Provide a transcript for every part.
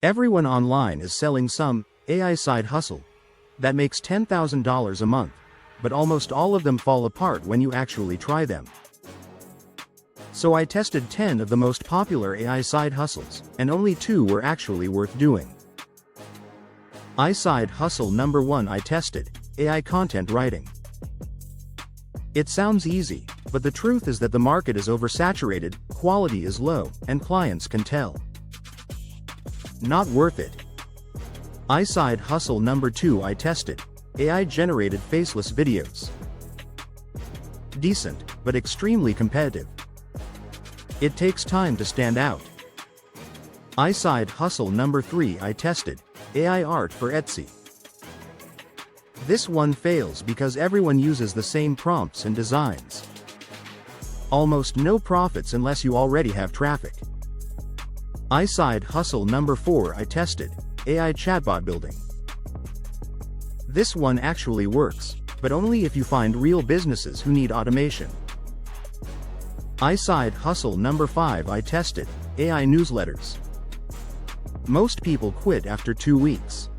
Everyone online is selling some AI side hustle that makes $10,000 a month, but almost all of them fall apart when you actually try them. So I tested 10 of the most popular AI side hustles, and only 2 were actually worth doing. Side hustle number 1 I tested, AI content writing. It sounds easy, but the truth is that the market is oversaturated, quality is low, and clients can tell. Not worth it. Side hustle number 2 I tested, AI-generated faceless videos. Decent, but extremely competitive. It takes time to stand out. Side hustle number 3 I tested, AI art for Etsy. This one fails because everyone uses the same prompts and designs. Almost no profits unless you already have traffic. Side hustle number 4 I tested, AI chatbot building. This one actually works, but only if you find real businesses who need automation. Side hustle number 5 I tested, AI newsletters. Most people quit after 2 weeks.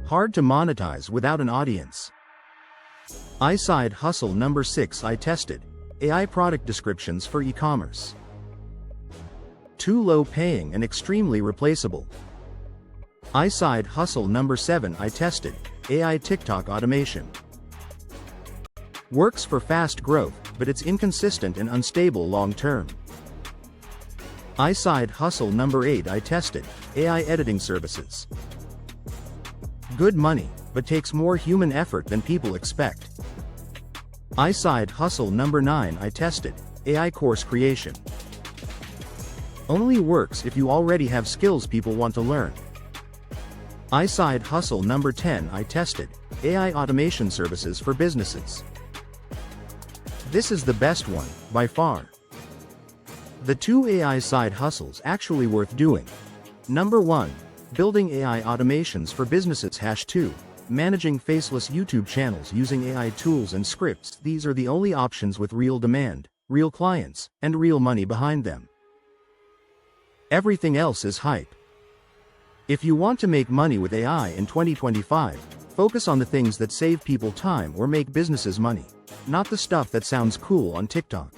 Hard to monetize without an audience. Side hustle number 6 I tested, AI product descriptions for e-commerce. Too low paying and extremely replaceable. Side hustle number 7 I tested, AI TikTok automation. Works for fast growth, but it's inconsistent and unstable long term. Side hustle number 8 I tested, AI editing services. Good money, but takes more human effort than people expect. Side hustle number 9 I tested, AI course creation. Only works if you already have skills people want to learn. Side hustle number 10 I tested, AI automation services for businesses. This is the best one, by far. The 2 AI side hustles actually worth doing. Number 1. Building AI automations for businesses. #2. Managing faceless YouTube channels using AI tools and scripts. These are the only options with real demand, real clients, and real money behind them. Everything else is hype. If you want to make money with AI in 2025, focus on the things that save people time or make businesses money, not the stuff that sounds cool on TikTok.